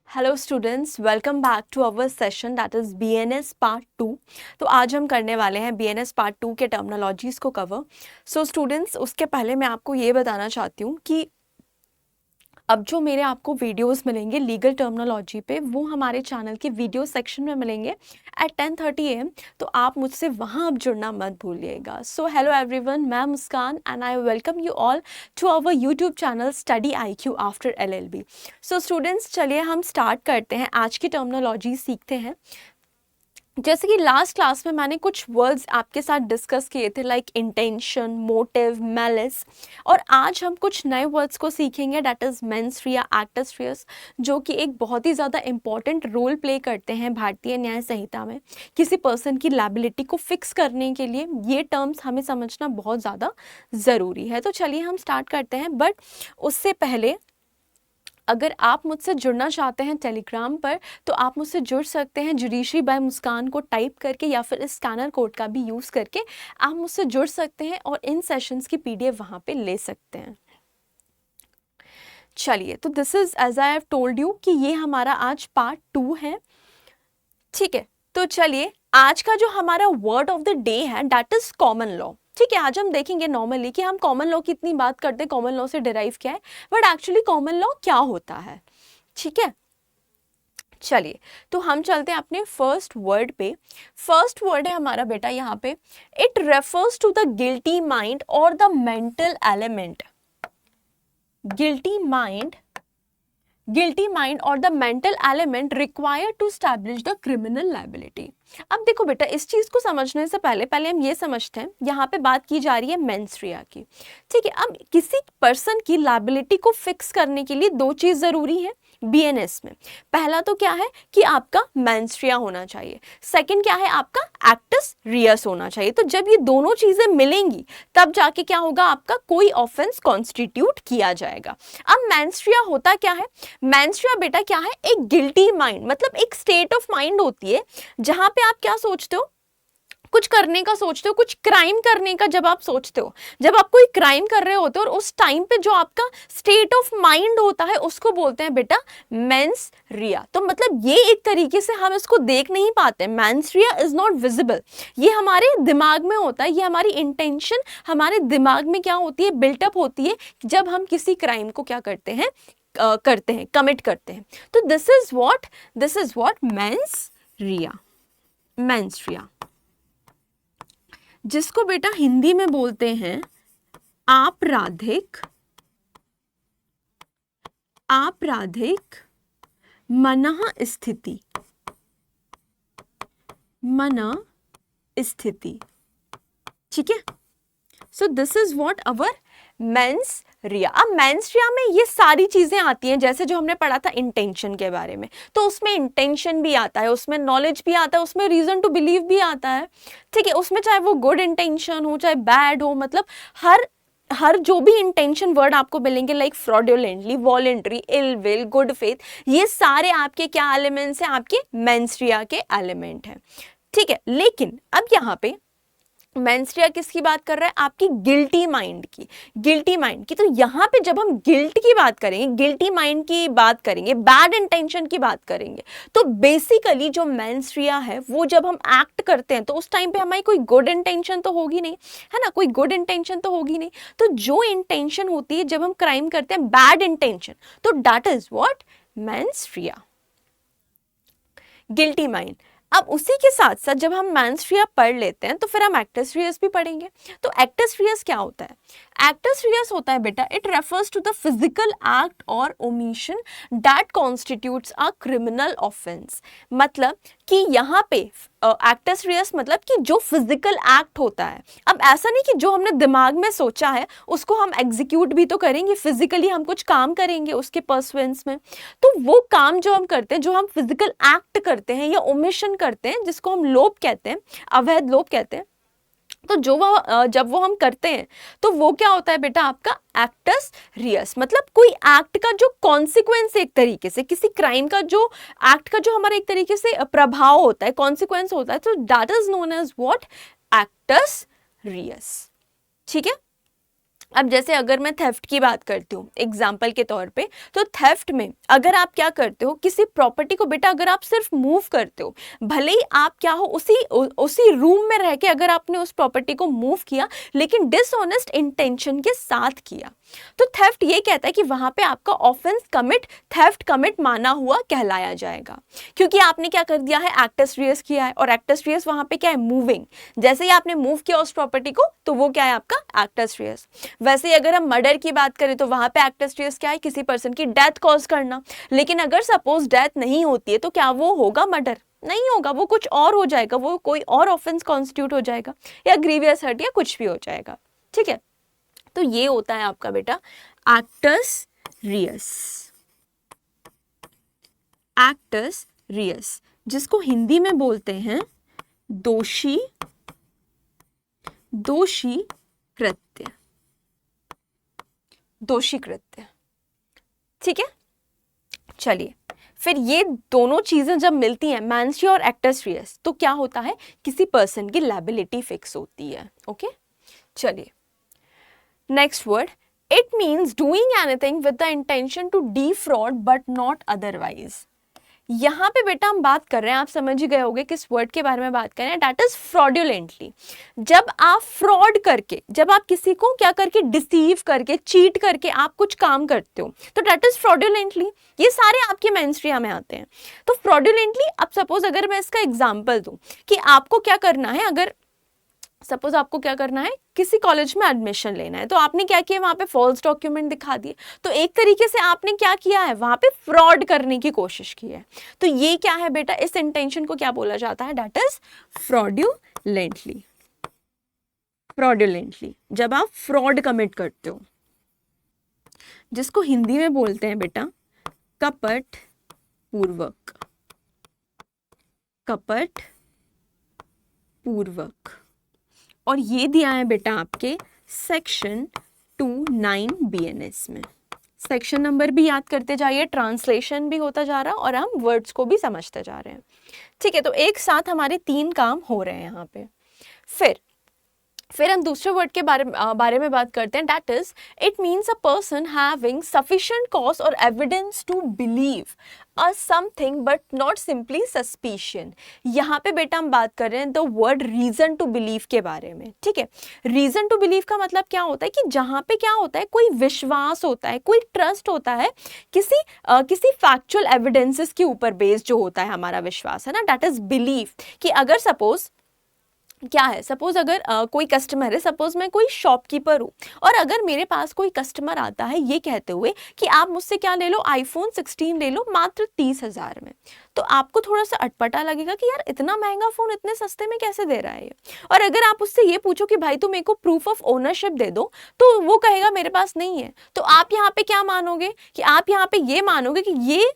Hello students, welcome back to our session that is BNS part 2। तो आज हम करने वाले हैं बीएनएस पार्ट 2 के टर्मिनोलॉजीज़ को कवर। सो स्टूडेंट्स, उसके पहले मैं आपको ये बताना चाहती हूँ कि अब जो मेरे आपको वीडियोस मिलेंगे लीगल टर्मिनोलॉजी पे, वो हमारे चैनल के वीडियो सेक्शन में मिलेंगे एट 10:30 AM। तो आप मुझसे वहाँ अब जुड़ना मत भूलिएगा। सो हेलो एवरीवन, मैं Muskaan and I welcome you all to our YouTube channel study IQ after LLB। So students, चलिए हम स्टार्ट करते हैं, आज की टर्मिनोलॉजी सीखते हैं। जैसे कि लास्ट क्लास में मैंने कुछ वर्ड्स आपके साथ डिस्कस किए थे, लाइक इंटेंशन, मोटिव, मैलिस, और आज हम कुछ नए वर्ड्स को सीखेंगे that is mens rea, actus reus, जो कि एक बहुत ही ज़्यादा इंपॉर्टेंट रोल प्ले करते हैं भारतीय न्याय संहिता में। किसी पर्सन की लायबिलिटी को फिक्स करने के लिए ये टर्म्स हमें समझना बहुत ज़्यादा ज़रूरी है। तो चलिए हम स्टार्ट करते हैं, बट उससे पहले अगर आप मुझसे जुड़ना चाहते हैं टेलीग्राम पर, तो आप मुझसे जुड़ सकते हैं जुडिशरी बाय मुस्कान को टाइप करके, या फिर इस स्कैनर कोड का भी यूज़ करके आप मुझसे जुड़ सकते हैं और इन सेशंस की PDF वहाँ पे ले सकते हैं। चलिए, तो this is as I have told you कि ये हमारा आज पार्ट 2 है, ठीक है। तो चलिए, आज का जो हमारा वर्ड ऑफ द डे है दैट इज़ कॉमन लॉ। ठीक है, आज हम देखेंगे नॉर्मली कि हम कॉमन लॉ की इतनी बात करते हैं, कॉमन लॉ से डिराइव क्या है, बट एक्चुअली कॉमन लॉ क्या होता है। ठीक है, चलिए, तो हम चलते हैं अपने फर्स्ट वर्ड पे। फर्स्ट वर्ड है हमारा बेटा यहाँ पे, it refers to the guilty mind और the mental element. Guilty mind और the mental element required to establish the criminal liability. अब देखो बेटा, इस चीज को समझने से पहले हम ये समझते हैं, यहाँ पे बात की जा रही है मेंस रिया की। ठीक है, अब किसी पर्सन की लायबिलिटी को फिक्स करने के लिए दो चीज जरूरी है BNS में। पहला तो क्या है कि आपका मेंस रिया होना चाहिए, सेकंड क्या है, आपका एक्टस रियस होना चाहिए। तो जब ये दोनों चीजें मिलेंगी तब जाके क्या होगा, आपका कोई ऑफेंस कॉन्स्टिट्यूट किया जाएगा। अब मेंस रिया होता क्या है, मेंस रिया बेटा क्या है, एक गिल्टी माइंड, मतलब एक स्टेट ऑफ माइंड होती है जहां पे आप क्या सोचते हो, कुछ करने का सोचते हो, कुछ क्राइम करने का जब आप सोचते हो, जब आप कोई क्राइम कर रहे होते हो, और उस टाइम पे जो आपका स्टेट ऑफ माइंड होता है उसको बोलते हैं बेटा मेंस रिया। तो मतलब ये एक तरीके से हम इसको देख नहीं पाते, mains Riya is not visible, ये हमारे दिमाग में होता है, ये हमारी इंटेंशन हमारे दिमाग में क्या होती है, बिल्टअप होती है जब हम किसी क्राइम को क्या करते हैं, कमिट करते हैं। तो दिस इज व्हाट मेंस रिया, जिसको बेटा हिंदी में बोलते हैं आपराधिक मनः स्थिति। ठीक है, so this is what our mains रिया। अब मेंस रिया में ये सारी चीजें आती हैं, जैसे जो हमने पढ़ा था इंटेंशन के बारे में, तो उसमें इंटेंशन भी आता है, उसमें नॉलेज भी आता है, उसमें रीजन टू बिलीव भी आता है। ठीक है, उसमें चाहे वो गुड इंटेंशन हो चाहे बैड हो, मतलब हर जो भी इंटेंशन वर्ड आपको मिलेंगे, like fraudulently, voluntary, ill will, good faith, ये सारे आपके क्या एलिमेंट्स हैं, आपके मेंस रिया के एलिमेंट हैं। ठीक है, लेकिन अब यहाँ पे मेंस रिया किसकी बात कर रहा है, आपकी गिल्टी माइंड की। तो यहाँ पे जब हम गिल्ट की बात करेंगे, गिल्टी माइंड की बात करेंगे, बैड इंटेंशन की बात करेंगे, तो बेसिकली जो मेंस रिया है वो जब हम एक्ट करते हैं तो उस टाइम पे हमारी कोई गुड इंटेंशन तो होगी नहीं, है ना, कोई गुड इंटेंशन तो होगी नहीं। तो जो इंटेंशन होती है जब हम क्राइम करते हैं, बैड इंटेंशन, तो that is what mains Riya, guilty mind. अब उसी के साथ साथ जब हम मेंस रिया पढ़ लेते हैं तो फिर हम एक्टस रियस भी पढ़ेंगे। तो एक्टस रियस क्या होता है, एक्टस रियस होता है बेटा, it refers to the physical act और omission that constitutes a criminal offence. मतलब कि यहाँ पे एक्टस रियस मतलब कि जो फिजिकल एक्ट होता है। अब ऐसा नहीं कि जो हमने दिमाग में सोचा है उसको हम एग्जीक्यूट भी तो करेंगे, फिजिकली हम कुछ काम करेंगे उसके परसुएंस में। तो वो काम जो हम करते हैं, जो हम फिजिकल एक्ट करते हैं या ओमिशन करते हैं, जिसको हम लोभ कहते हैं, अवैध लोभ कहते हैं, तो जब वो हम करते हैं तो वो क्या होता है बेटा, आपका एक्टस रियस। मतलब कोई एक्ट का जो कॉन्सिक्वेंस, एक तरीके से किसी क्राइम का जो एक्ट का जो हमारा एक तरीके से प्रभाव होता है, कॉन्सिक्वेंस होता है, तो that is known as what, actus reus. ठीक है, अब जैसे अगर मैं थेफ्ट की बात करती हूँ एग्जाम्पल के तौर पे, तो थेफ्ट में अगर आप क्या करते हो, किसी प्रॉपर्टी को बेटा अगर आप सिर्फ मूव करते हो, भले ही आप क्या हो उसी रूम में रह के अगर आपने उस प्रॉपर्टी को मूव किया, लेकिन डिसऑनेस्ट इंटेंशन के साथ किया, तो थेफ्ट ये कहता है कि वहां पे आपका ऑफेंस कमिट, थेफ्ट कमिट माना हुआ कहलाया जाएगा, क्योंकि आपने क्या कर दिया है, एक्टस रियस किया है, और एक्टस रियस वहां पे क्या है, मूविंग। जैसे ही आपने मूव किया उस प्रॉपर्टी को, तो वो क्या है आपका एक्टस रियस। वैसे ही अगर हम मर्डर की बात करें तो वहां पे एक्टस रियस क्या है, किसी पर्सन की डेथ कॉज करना। लेकिन अगर सपोज डेथ नहीं होती है तो क्या वो होगा मर्डर? नहीं होगा, वो कुछ और हो जाएगा, वो कोई और ऑफेंस कॉन्स्टिट्यूट हो जाएगा, या ग्रीवियस हर्ट या कुछ भी हो जाएगा। ठीक है, तो ये होता है आपका बेटा एक्टस रियस। एक्टस रियस, जिसको हिंदी में बोलते हैं दोषी, दोषी कृत्य, दोषी कृत्य। ठीक है, चलिए फिर ये दोनों चीजें जब मिलती हैं, मैंसी और एक्टस रियस, तो क्या होता है, किसी पर्सन की लायबिलिटी फिक्स होती है। ओके, चलिए next word, it means doing anything with the intention to defraud but not otherwise. यहाँ पे बेटा हम बात कर रहे हैं, आप समझ ही गए होंगे किस वर्ड के बारे में बात कर रहे हैं, दैट इज फ्रॉडुलेंटली। जब आप फ्रॉड करके, जब आप किसी को क्या करके, डिसीव करके, चीट करके आप कुछ काम करते हो, तो दैट इज फ्रॉडुलेंटली। ये सारे आपके मेंस्ट्रिया में आते हैं। तो फ्रॉडुलेंटली, अब सपोज अगर मैं इसका एग्जाम्पल दूं कि आपको क्या करना है, अगर सपोज आपको क्या करना है, किसी कॉलेज में एडमिशन लेना है, तो आपने क्या किया, वहां पे फॉल्स डॉक्यूमेंट दिखा दिए, तो एक तरीके से आपने क्या किया है, वहां पे फ्रॉड करने की कोशिश की है। तो ये क्या है बेटा, इस इंटेंशन को क्या बोला जाता है, दैट इज फ्रॉडुलेंटली। फ्रॉडुलेंटली, जब आप फ्रॉड कमिट करते हो, जिसको हिंदी में बोलते हैं बेटा कपट पूर्वक, कपट पूर्वक। और ये दिया है बेटा आपके सेक्शन 29 BNS में। सेक्शन नंबर भी याद करते जाइए, ट्रांसलेशन भी होता जा रहा है और हम वर्ड्स को भी समझते जा रहे हैं। ठीक है, तो एक साथ हमारे 3 काम हो रहे हैं यहाँ पे। फिर हम दूसरे वर्ड के बारे में बात करते हैं, that is it means a person having sufficient cause और evidence to believe a something but not simply suspicion. यहाँ पे बेटा हम बात कर रहे हैं the word reason to believe के बारे में। ठीक है, रीजन टू बिलीव का मतलब क्या होता है कि जहाँ पे क्या होता है, कोई विश्वास होता है, कोई ट्रस्ट होता है, किसी फैक्चुअल एविडेंसेस के ऊपर बेस्ड जो होता है हमारा विश्वास, है ना, दैट इज बिलीव। कि अगर सपोज क्या है, सपोज अगर कोई कस्टमर है, सपोज मैं कोई शॉपकीपर हूँ, और अगर मेरे पास कोई कस्टमर आता है ये कहते हुए कि आप मुझसे क्या ले लो, iPhone 16 ले लो मात्र 30,000 में, तो आपको थोड़ा सा अटपटा लगेगा कि यार इतना महंगा फोन इतने सस्ते में कैसे दे रहा है ये। और अगर आप उससे ये पूछो कि भाई तू मेरे को प्रूफ ऑफ ओनरशिप दे दो, तो वो कहेगा मेरे पास नहीं है। तो आप यहाँ पे क्या मानोगे, कि आप यहाँ पे ये मानोगे कि ये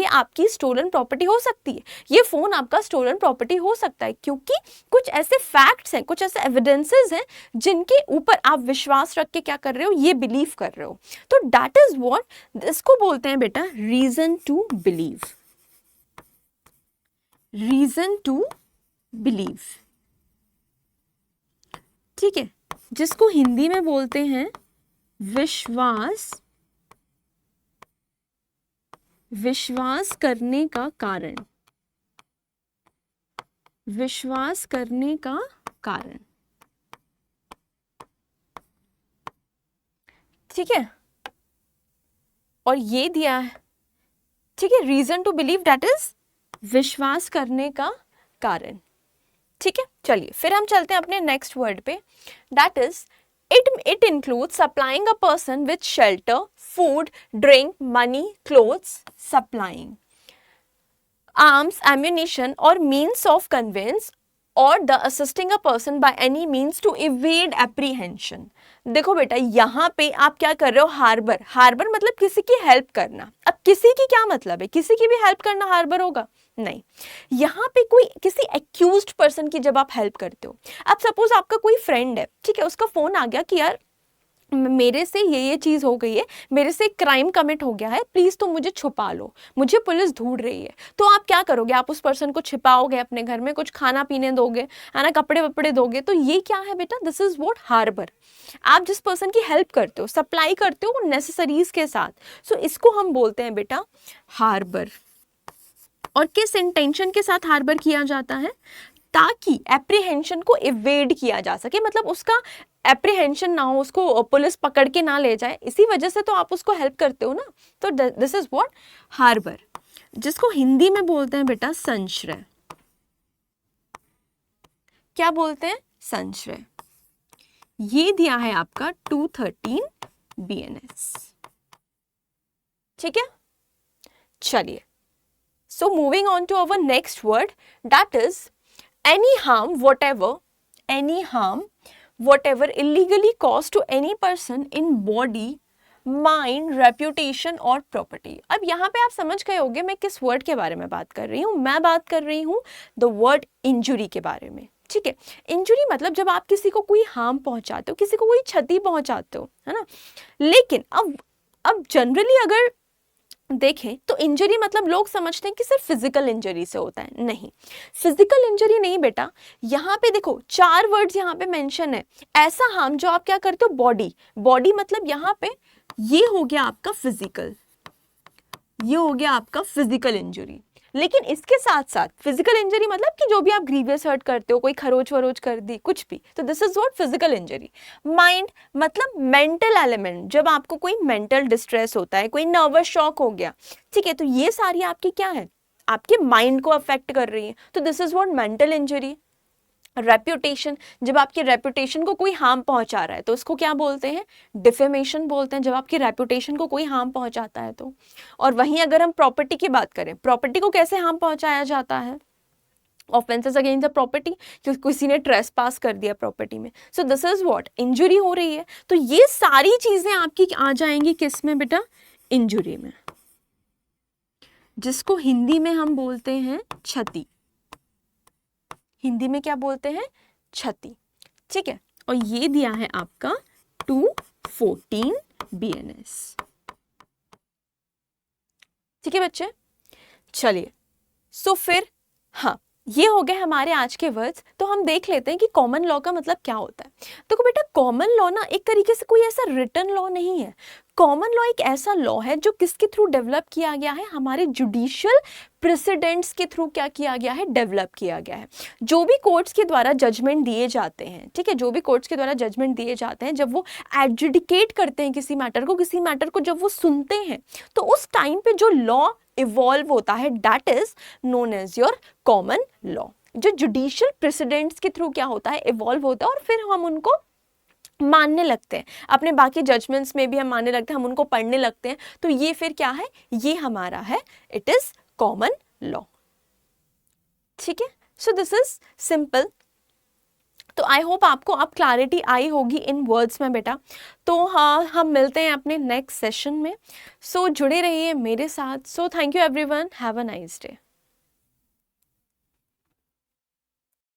आपकी स्टोलन प्रॉपर्टी हो सकती है, ये फोन आपका स्टोलन प्रॉपर्टी हो सकता है, क्योंकि कुछ ऐसे फैक्ट्स हैं, कुछ ऐसे एविडेंसेस हैं जिनके ऊपर आप विश्वास रख के क्या कर रहे हो, ये बिलीव कर रहे हो। तो दैट इज व्हाट, इसको बोलते हैं बेटा reason to believe. Reason to believe, ठीक है, जिसको हिंदी में बोलते हैं विश्वास करने का कारण, विश्वास करने का कारण। ठीक है, और ये दिया है, ठीक है, reason to believe that is विश्वास करने का कारण। ठीक है, चलिए फिर हम चलते हैं अपने नेक्स्ट वर्ड पे, that is it includes supplying a person with shelter, food, drink, money, clothes, supplying arms, ammunition or means of conveyance or the assisting a person by any means to evade apprehension। देखो बेटा यहाँ पे आप क्या कर रहे हो, harbour मतलब किसी की हेल्प करना। अब किसी की क्या मतलब है, किसी की भी हेल्प करना हार्बर होगा? नहीं, यहाँ पे कोई किसी एक्यूज्ड पर्सन की जब आप हेल्प करते हो, अब सपोज आपका कोई फ्रेंड है, ठीक है, उसका फोन आ गया कि यार मेरे से ये चीज़ हो गई है, मेरे से क्राइम कमिट हो गया है, प्लीज़ तुम मुझे छुपा लो, मुझे पुलिस ढूंढ रही है। तो आप क्या करोगे, आप उस पर्सन को छिपाओगे अपने घर में, कुछ खाना पीने दोगे, है ना, कपड़े वपड़े दोगे। तो ये क्या है बेटा, दिस इज व्हाट हार्बर। आप जिस पर्सन की हेल्प करते हो, सप्लाई करते हो नेसेसरीज के साथ, सो इसको हम बोलते हैं बेटा हार्बर। और किस इंटेंशन के साथ हार्बर किया जाता है, ताकि एप्रीहेंशन को इवेड किया जा सके, मतलब उसका एप्रीहेंशन ना हो, उसको पुलिस पकड़ के ना ले जाए, इसी वजह से तो आप उसको हेल्प करते हो ना। तो दिस इज व्हाट हार्बर, जिसको हिंदी में बोलते हैं बेटा संश्रय। क्या बोलते हैं, संश्रय। ये दिया है आपका 213 BNS। ठीक है, चलिए, so moving on to our next word, that is any harm whatever illegally caused to any person in body, mind, reputation और property। अब यहाँ पे आप समझ गए होंगे मैं किस वर्ड के बारे में बात कर रही हूँ, मैं बात कर रही हूँ द वर्ड इंजुरी के बारे में। ठीक है, इंजुरी मतलब जब आप किसी को कोई हार्म पहुंचाते हो, किसी को कोई क्षति पहुंचाते हो, है ना। लेकिन अब जनरली अगर देखें तो इंजरी मतलब लोग समझते हैं कि सिर्फ फिजिकल इंजरी से होता है, नहीं, फिजिकल इंजरी नहीं बेटा। यहाँ पे देखो 4 वर्ड्स यहाँ पे मेंशन है, ऐसा हार्म जो आप क्या करते हो, बॉडी मतलब यहाँ पे ये हो गया आपका फिजिकल, ये हो गया आपका फिजिकल इंजरी। लेकिन इसके साथ साथ फिजिकल इंजरी मतलब कि जो भी आप ग्रीवियस हर्ट करते हो, कोई खरोच वरोच कर दी, कुछ भी, तो this is what physical injury. Mind मतलब मेंटल एलिमेंट, जब आपको कोई मेंटल डिस्ट्रेस होता है, कोई नर्वस शॉक हो गया, ठीक है, तो ये सारी आपकी क्या है, आपके माइंड को अफेक्ट कर रही है, तो this is what mental injury. Reputation, जब आपकी रेप्यूटेशन को कोई हार्म पहुंचा रहा है तो उसको क्या बोलते हैं, डिफेमेशन बोलते हैं, जब आपकी रेप्यूटेशन को कोई हार्म पहुंचाता है तो। और वहीं अगर हम प्रॉपर्टी की बात करें, प्रॉपर्टी को कैसे हार्म पहुंचाया जाता है, ऑफेंसेस अगेंस्ट द प्रॉपर्टी, जो किसी ने ट्रेसपास कर दिया प्रॉपर्टी में, so this is what injury हो रही है। तो ये सारी चीजें आपकी आ जाएंगी किस में बेटा, इंजुरी में, जिसको हिंदी में हम बोलते हैं क्षति। हिंदी में क्या बोलते हैं, क्षति। ठीक है, और ये दिया है आपका 214 BNS। ठीक है बच्चे, चलिए, सो फिर हाँ, ये हो गए हमारे आज के वर्ड्स। तो हम देख लेते हैं कि कॉमन लॉ का मतलब क्या होता है। तो बेटा कॉमन लॉ ना एक तरीके से कोई ऐसा रिटन लॉ नहीं है। कॉमन लॉ एक ऐसा लॉ है जो किसके थ्रू डेवलप किया गया है, हमारे जुडिशियल प्रेसिडेंट्स के थ्रू क्या किया गया है, डेवलप किया गया है। जो भी कोर्ट्स के द्वारा जजमेंट दिए जाते हैं, ठीक है, जो भी कोर्ट्स के द्वारा जजमेंट दिए जाते हैं, जब वो एडजुडिकेट करते हैं किसी मैटर को जब वो सुनते हैं, तो उस टाइम पे जो लॉ इवॉल्व होता है, that is known as your common law, जो जुडिशियल प्रेसिडेंट्स के थ्रू क्या होता है, इवॉल्व होता है, और फिर हम उनको मानने लगते हैं, अपने बाकी जजमेंट्स में भी हम मानने लगते हैं, हम उनको पढ़ने लगते हैं। तो ये फिर क्या है, ये हमारा है, इट इज कॉमन लॉ। ठीक है, सो दिस इज सिंपल। तो आई होप आपको अब क्लैरिटी आई होगी इन वर्ड्स में बेटा। तो हाँ, हम मिलते हैं अपने नेक्स्ट सेशन में। सो जुड़े रहिए मेरे साथ। So thank you everyone, have a nice day.